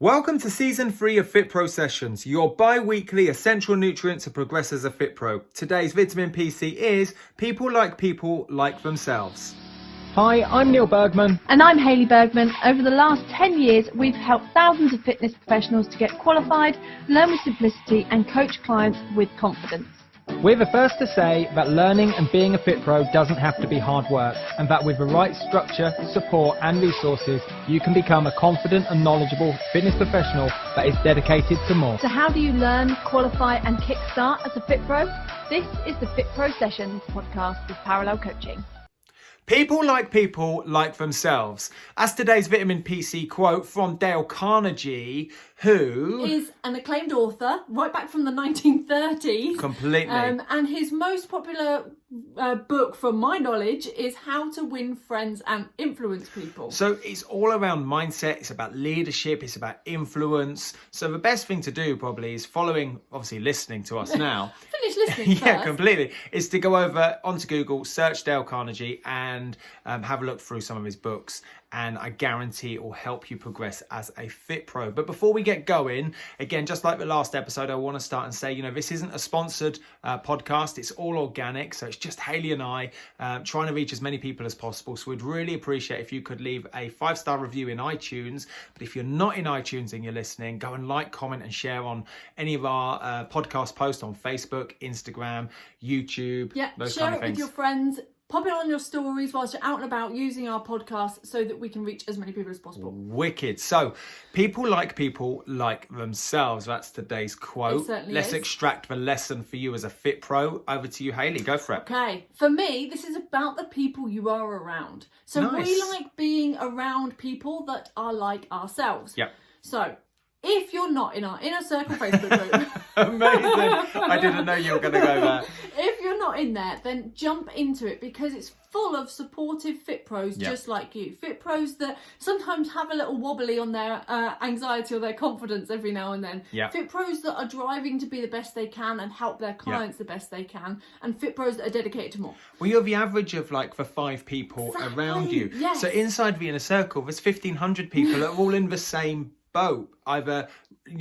Welcome to Season 3 of FitPro Sessions, your bi-weekly essential nutrient to progress as a FitPro. Today's vitamin PC is people like themselves. Hi, I'm Neil Bergman. And I'm Hayley Bergman. Over the last 10 years, we've helped thousands of fitness professionals to get qualified, learn with simplicity, and coach clients with confidence. We're the first to say that learning and being a FitPro doesn't have to be hard work, and that with the right structure, support and resources, you can become a confident and knowledgeable fitness professional that is dedicated to more. So how do you learn, qualify and kickstart as a FitPro? This is the FitPro Sessions podcast with Parallel Coaching. People like themselves. That's today's vitamin PC quote from Dale Carnegie, who is an acclaimed author right back from the 1930s. Completely. And his most popular book, from my knowledge, is How to Win Friends and Influence People. So it's all around mindset. It's about leadership. It's about influence. So the best thing to do probably is obviously listening to us now. Finish listening Yeah, first. completely. Is to go over onto Google, search Dale Carnegie and have a look through some of his books. And I guarantee it will help you progress as a FitPro. But before we get going, again, just like the last episode, I want to start and say, this isn't a sponsored podcast. It's all organic. So it's just Hayley and I trying to reach as many people as possible. So we'd really appreciate if you could leave a 5-star review in iTunes. But if you're not in iTunes and you're listening, go and like, comment and share on any of our podcast posts on Facebook, Instagram, YouTube, those share kind of it things. with your friends. Pop it on your stories whilst you're out and about using our podcast so that we can reach as many people as possible. Wicked. So, people like themselves. That's today's quote. It certainly Let's is. extract the lesson for you as a FitPro. Over to you, Hayley. Go for it. Okay, for me, this is about the people you are around. So Nice. we like being around people that are like ourselves. Yep. So if you're not in our inner circle Facebook group, Amazing. I didn't know you were going to go there. if you're not in there, then jump into it because it's full of supportive FitPros just like you. FitPros that sometimes have a little wobbly on their anxiety or their confidence every now and then. Yeah. FitPros that are driving to be the best they can and help their clients the best they can. And FitPros that are dedicated to more. Well, you're the average of the 5 people around you. Yes. So inside the inner circle, there's 1,500 people that are all in the same boat. Either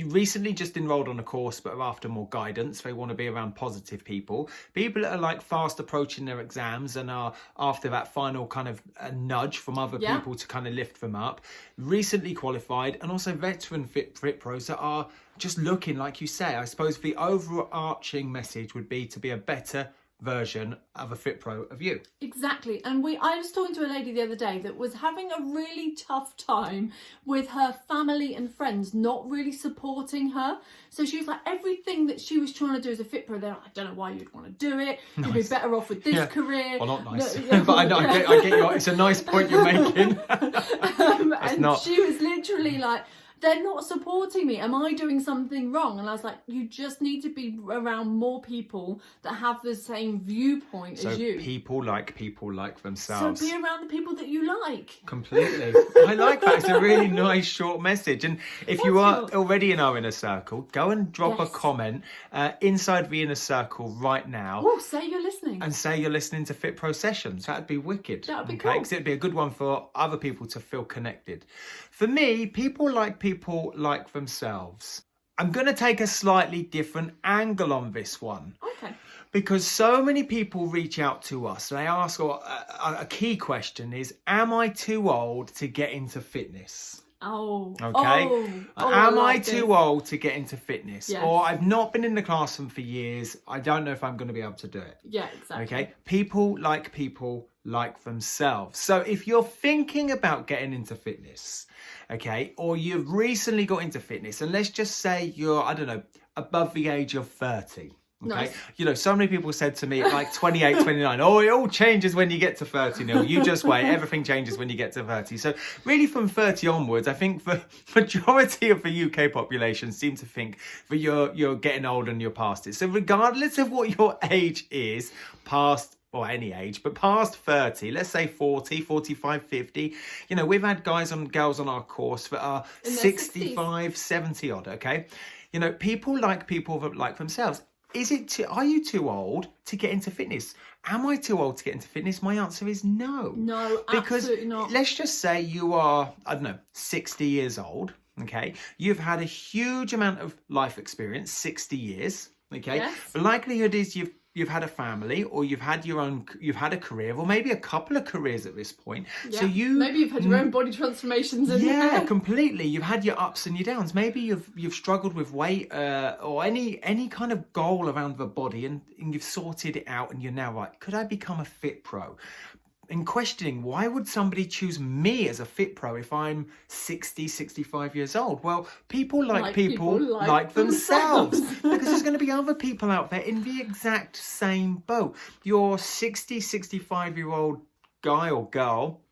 recently just enrolled on a course but are after more guidance. They want to be around positive people that are fast approaching their exams and are after that final kind of a nudge from other people to kind of lift them up. Recently qualified, and also veteran FitPros that are just looking, like you say. I suppose the overarching message would be to be a better version of a FitPro of you. Exactly. And I was talking to a lady the other day that was having a really tough time with her family and friends not really supporting her. So she was like, everything that she was trying to do as a FitPro, they're like, I don't know why you'd want to do it. You'd be better off with this career. Well, not nice. No, But I get you. It's a nice point you're making. She was literally like, they're not supporting me. Am I doing something wrong? And I was like, you just need to be around more people that have the same viewpoint as you. People like themselves. So be around the people that you like. Completely. I like that. It's a really nice short message. And if you are already in our inner circle, go and drop a comment inside the inner circle right now. Oh, say you're listening. And say you're listening to FitPro Sessions. That'd be wicked. That'd be cool. Because it'd be a good one for other people to feel connected. For me, people like themselves. I'm going to take a slightly different angle on this one. Okay. Because so many people reach out to us. They ask, a key question is, am I too old to get into fitness? Oh. Okay. Am I too old to get into fitness? Yes. Or I've not been in the classroom for years. I don't know if I'm going to be able to do it. Yeah, exactly. Okay. People like themselves. So if you're thinking about getting into fitness, okay, or you've recently got into fitness, and let's just say you're, above the age of 30. Okay. Nice. So many people said to me at 28, 29, oh, it all changes when you get to 30, Neil. You just wait. Everything changes when you get to 30. So really from 30 onwards, I think the majority of the UK population seem to think that you're getting old and you're past it. So regardless of what your age is, past or any age, but past 30, let's say 40, 45, 50, we've had guys and girls on our course that are 65, 70 odd, okay? People like themselves. Are you too old to get into fitness? Am I too old to get into fitness? My answer is no. No, because absolutely not. Let's just say you are, 60 years old. Okay, you've had a huge amount of life experience, 60 years. Okay, Yes. the likelihood is you've had a family, or you've had a career, or maybe a couple of careers at this point. Yeah. So maybe you've had your own body transformations in yeah, there. completely. You've had your ups and your downs. Maybe you've struggled with weight or any kind of goal around the body, and you've sorted it out, and you're now like, could I become a fit pro? In questioning, why would somebody choose me as a fit pro if I'm 60, 65 years old? Well, people like people like themselves. Because there's going to be other people out there in the exact same boat. Your 60, 65-year-old guy or girl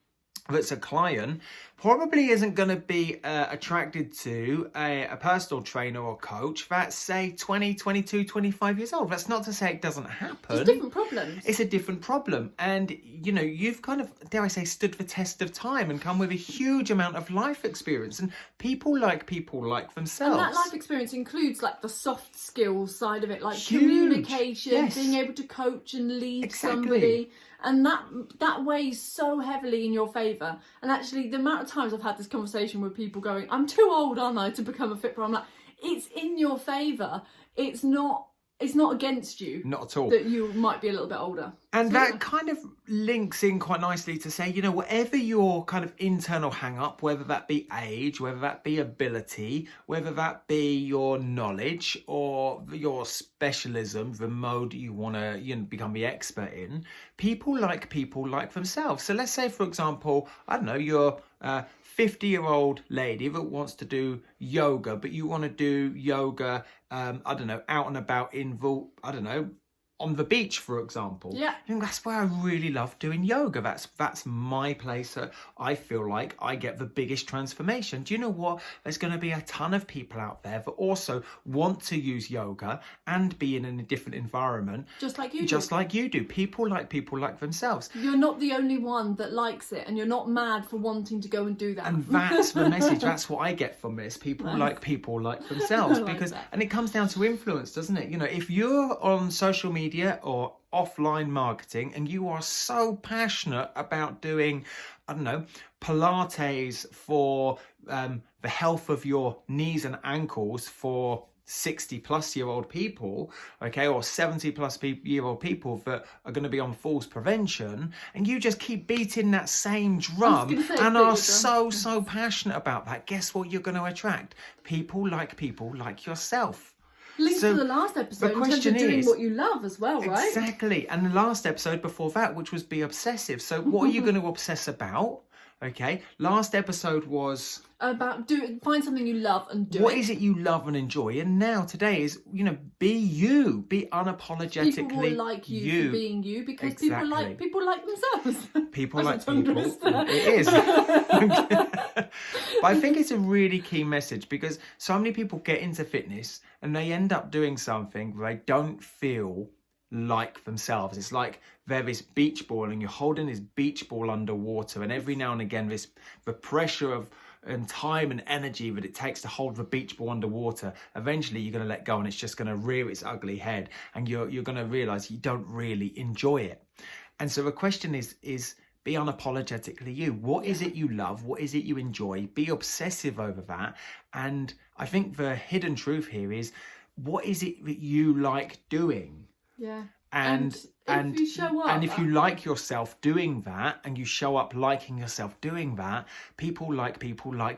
that's a client probably isn't going to be attracted to a personal trainer or coach that's, say, 20, 22, 25 years old. That's not to say it doesn't happen. It's different problems. It's a different problem. And, you know, you've kind of, dare I say, stood the test of time and come with a huge amount of life experience. And people like themselves. And that life experience includes like the soft skills side of it, like Huge. communication, Yes. being able to coach and lead Exactly. somebody. And that weighs so heavily in your favour. And actually, the amount of times I've had this conversation with people going, I'm too old, aren't I, to become a fit pro? I'm like, it's in your favour. It's not against you. Not at all. That you might be a little bit older. And So, that kind of links in quite nicely to say, you know, whatever your kind of internal hang up, whether that be age, whether that be ability, whether that be your knowledge or your specialism, the mode you want to become the expert in, people like themselves. So let's say, for example, I don't know, you're 50-year-old lady that wants to do yoga, but you want to do yoga, I don't know, out and about on the beach, for example. Yeah. And that's where I really love doing yoga. That's my place that I feel like I get the biggest transformation. Do you know what? There's going to be a ton of people out there that also want to use yoga and be in a different environment. Just like you do. Just like you do. People like themselves. You're not the only one that likes it, and you're not mad for wanting to go and do that. And that's the message. That's what I get from this. People like themselves. I like because that. and it comes down to influence, doesn't it? You know, if you're on social media or offline marketing and you are so passionate about doing, I don't know, Pilates for the health of your knees and ankles for 60-plus-year-old people, okay, or 70-plus-year-old people that are going to be on falls prevention, and you just keep beating that same drum and are so passionate about that, guess what you're going to attract? People like yourself. Links So to the last episode the in terms question of doing is- what you love as well, right? Exactly. And the last episode before that, which was be obsessive. So what are you going to obsess about? Okay. Last episode was About find something you love and do what it. is it you love and enjoy? And now today is, you know, be you. Be unapologetically People will like you for being you because people like themselves. People That's like a tongue people. twister. It is. But I think it's a really key message because so many people get into fitness and they end up doing something where they don't feel like themselves. It's like they're this beach ball and you're holding this beach ball underwater, and every now and again the pressure of and time and energy that it takes to hold the beach ball underwater, eventually you're going to let go and it's just going to rear its ugly head, and you're going to realize you don't really enjoy it. And so the question is be unapologetically you. What is it you love? What is it you enjoy? Be obsessive over that. And I think the hidden truth here is, what is it that you like doing? Yeah. And if you show up, and if you like yourself doing that, and you show up liking yourself doing that, people like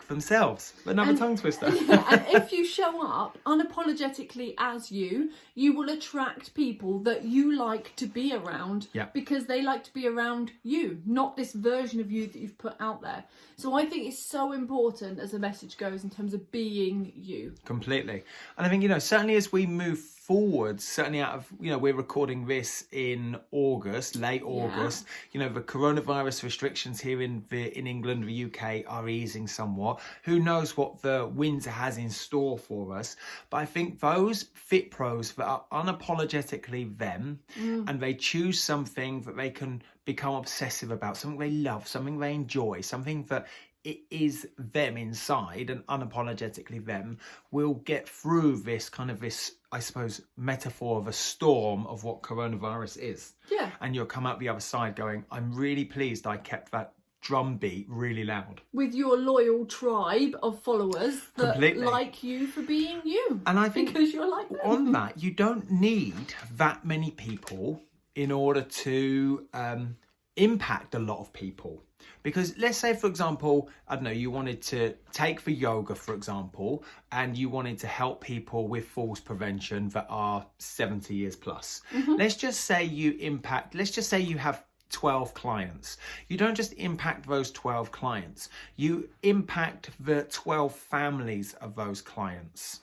themselves. Another tongue twister. and if you show up unapologetically as you will attract people that you like to be around. Yeah. Because they like to be around you, not this version of you that you've put out there. So I think it's so important as a message goes in terms of being you. Completely. And I think, you know, certainly as we move forward, certainly out of, you know, we're recording this in August, late August, you know, the coronavirus restrictions here in England, the UK are easing somewhat. Who knows what the winter has in store for us? But I think those fit pros that are unapologetically them and they choose something that they can become obsessive about, something they love, something they enjoy, something that it is them inside and unapologetically them, will get through this kind of this, I suppose, metaphor of a storm of what coronavirus is. Yeah. And you'll come out the other side going, I'm really pleased I kept that drumbeat really loud. With your loyal tribe of followers that Completely. like you for being you. And I think because you're like them. on that, you don't need that many people in order to impact a lot of people. Because let's say, for example, I don't know, you wanted to take for yoga, for example, and you wanted to help people with falls prevention that are 70 years plus. Let's just say you have 12 clients. You don't just impact those 12 clients, you impact the 12 families of those clients.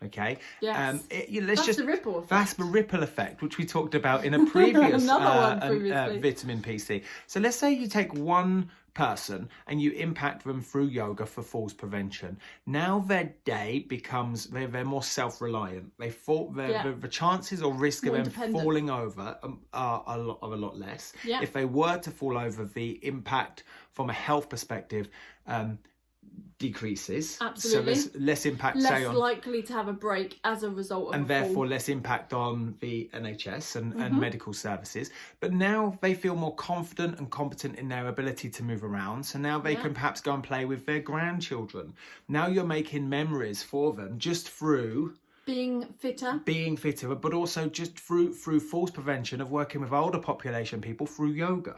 Okay. Yes. That's the ripple effect. That's the ripple effect, which we talked about in a previous previously. vitamin PC. So let's say you take one person and you impact them through yoga for falls prevention. Now their day becomes, they're more self-reliant. The chances or risk more of them independent. falling over are a lot less. Yeah. If they were to fall over, the impact from a health perspective decreases. Absolutely. So there's less impact, less say, on, likely to have a break as a result of and a therefore fall. less impact on the NHS and medical services. But now they feel more confident and competent in their ability to move around. So now they can perhaps go and play with their grandchildren. Now you're making memories for them just through being fitter, but also just through falls prevention of working with older population people through yoga.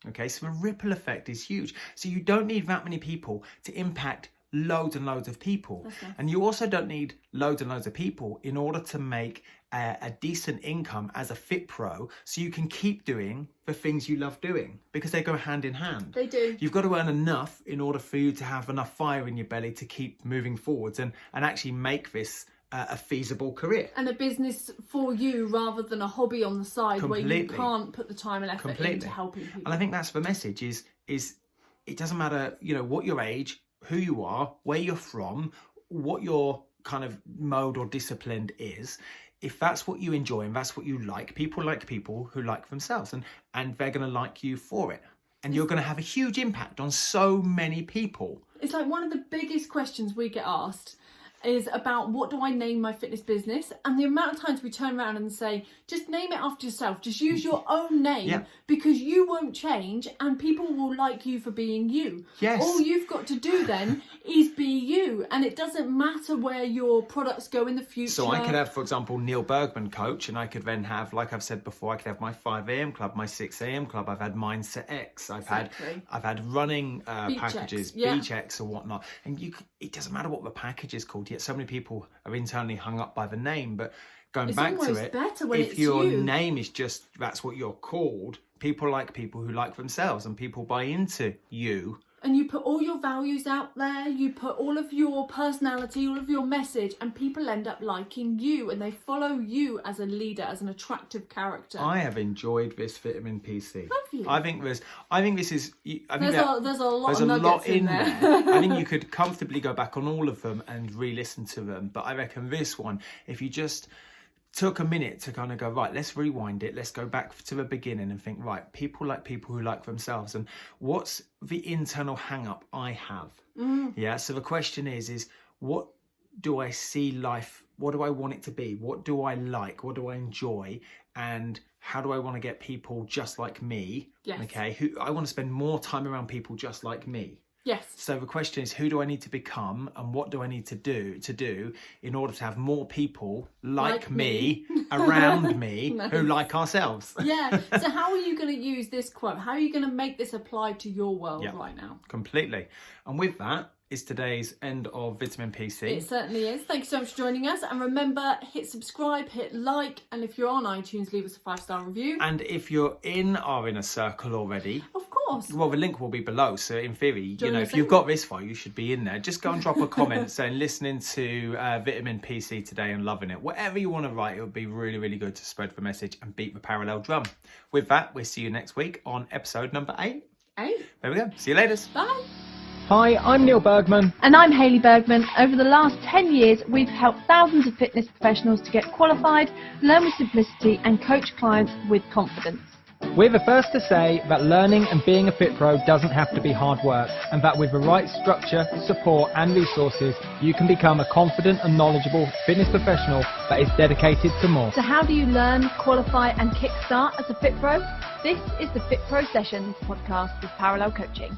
Okay, so the ripple effect is huge. So you don't need that many people to impact loads and loads of people. And you also don't need loads and loads of people in order to make a decent income as a FitPro, so you can keep doing the things you love doing, because they go hand in hand. They do. You've got to earn enough in order for you to have enough fire in your belly to keep moving forwards and actually make this a feasible career. And a business for you rather than a hobby on the side where you Completely. can't put the time and effort into helping people. And I think that's the message is it doesn't matter, what your age, who you are, where you're from, what your kind of mode or discipline is. If that's what you enjoy and that's what you like people who like themselves, and they're going to like you for it. And you're going to have a huge impact on so many people. It's like one of the biggest questions we get asked is about, what do I name my fitness business? And the amount of times we turn around and say, just name it after yourself, just use your own name, because you won't change and people will like you for being you. Yes. All you've got to do then is be you, and it doesn't matter where your products go in the future. So I could have, for example, Neil Bergman coach, and I could then have, like I've said before, I could have my 5 a.m. club, my 6 a.m. club. I've had Mindset X. I've had running packages, Beach X or whatnot. And it doesn't matter what the package is called. Yet so many people are internally hung up by the name. But going it's back to it, better when if it's your you. name is just, that's what you're called, people like people who like themselves, and people buy into you. And you put all your values out there, you put all of your personality, all of your message, and people end up liking you, and they follow you as a leader, as an attractive character. I have enjoyed this vitamin PC. Have you? I think this is. There's a lot of nuggets lot in there. I think you could comfortably go back on all of them and re-listen to them. But I reckon this one, if you just took a minute to kind of go, right, let's rewind it, let's go back to the beginning and think, right, people like people who like themselves, and what's the internal hang up I have? Yeah, so the question is what do I see life, what do I want it to be, what do I like, what do I enjoy, and how do I want to get people just like me? Okay, who I want to spend more time around people just like me. Yes. So the question is, who do I need to become, and what do I need to do in order to have more people like me around me who like ourselves? Yeah. So how are you going to use this quote? How are you going to make this apply to your world right now? Completely. And with that is today's end of Vitamin PC. It certainly is. Thank you so much for joining us. And remember, hit subscribe, hit like, and if you're on iTunes, leave us a 5-star review. And if you're in our inner circle already, of course. Well, the link will be below. So in theory, if you've got this far, you should be in there. Just go and drop a comment saying listening to Vitamin PC today and loving it. Whatever you want to write, it would be really, really good to spread the message and beat the parallel drum. With that, we'll see you next week on episode number 8. There we go. See you later. Bye. Hi, I'm Neil Bergman. And I'm Hayley Bergman. Over the last 10 years, we've helped thousands of fitness professionals to get qualified, learn with simplicity, and coach clients with confidence. We're the first to say that learning and being a FitPro doesn't have to be hard work, and that with the right structure, support and resources, you can become a confident and knowledgeable fitness professional that is dedicated to more. So how do you learn, qualify and kickstart as a FitPro? This is the FitPro Sessions podcast with Parallel Coaching.